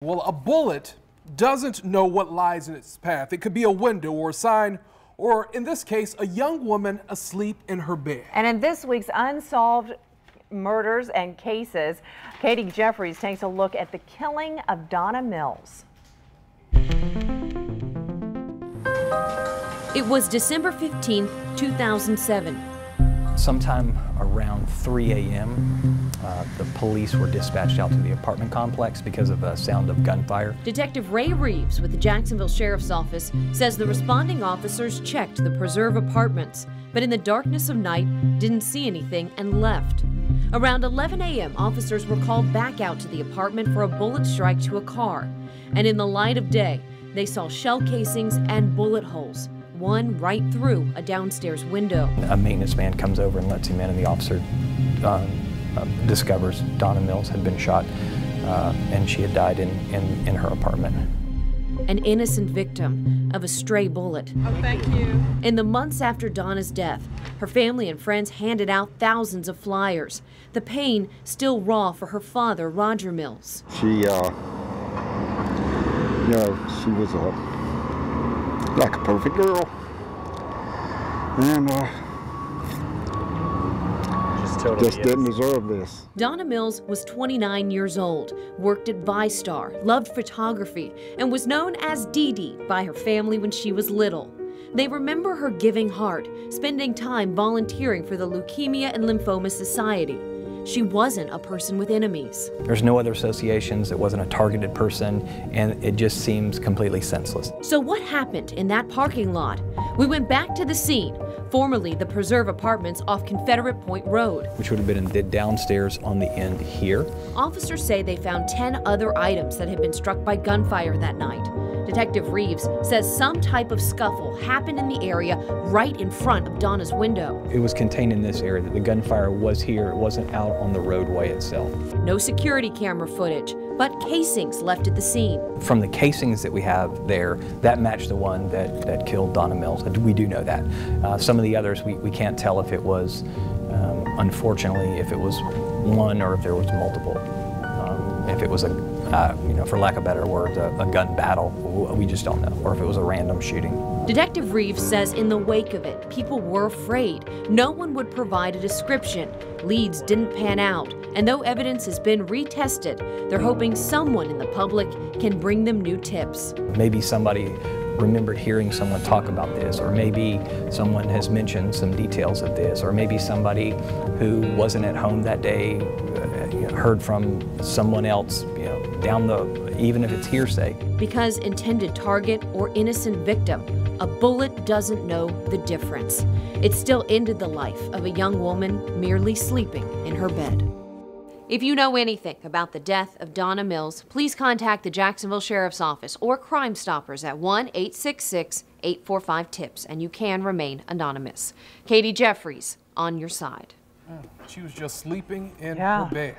Well, a bullet doesn't know what lies in its path. It could be a window or a sign, or in this case, a young woman asleep in her bed. And in this week's Unsolved Murders and Cases, Jeffries takes a look at the killing of Donna Mills. It was December 15, 2007. Sometime around 3 a.m., the police were dispatched out to the apartment complex because of a sound of gunfire. Detective Ray Reeves with the Jacksonville Sheriff's Office says the responding officers checked the Preserve apartments, but in the darkness of night didn't see anything and left. Around 11 a.m., officers were called back out to the apartment for a bullet strike to a car. And in the light of day, they saw shell casings and bullet holes, one right through a downstairs window. A maintenance man comes over and lets him in, and the officer discovers Donna Mills had been shot and she had died in her apartment. An innocent victim of a stray bullet. Oh, thank you. In the months after Donna's death, her family and friends handed out thousands of flyers. The pain still raw for her father, Roger Mills. She, she was like a perfect girl, and just didn't deserve this. Donna Mills was 29 years old, worked at ViStar, loved photography, and was known as Dee Dee by her family when she was little. They remember her giving heart, spending time volunteering for the Leukemia and Lymphoma Society. She wasn't a person with enemies. There's no other associations, it wasn't a targeted person, and it just seems completely senseless. So what happened in that parking lot? We went back to the scene, formerly the Preserve Apartments off Confederate Point Road. Which would have been downstairs on the end here. Officers say they found 10 other items that had been struck by gunfire that night. Detective Reeves says some type of scuffle happened in the area right in front of Donna's window. It was contained in this area, that the gunfire was here, it wasn't out on the roadway itself. No security camera footage, but casings left at the scene. From the casings that we have there, that matched the one that killed Donna Mills. We do know that. Some of the others, we can't tell if it was, unfortunately, if it was one or if there was multiple. If it was for lack of better words, a gun battle, we just don't know, or if it was a random shooting. Detective Reeves says in the wake of it, people were afraid. No one would provide a description. Leads didn't pan out, and though evidence has been retested, they're hoping someone in the public can bring them new tips. Maybe somebody remembered hearing someone talk about this, or maybe someone has mentioned some details of this, or maybe somebody who wasn't at home that day heard from someone else, even if it's hearsay. Because intended target or innocent victim, a bullet doesn't know the difference. It still ended the life of a young woman merely sleeping in her bed. If you know anything about the death of Donna Mills, please contact the Jacksonville Sheriff's Office or Crime Stoppers at 1-866-845-TIPS, and you can remain anonymous. Jeffries, on your side. She was just sleeping in her bed.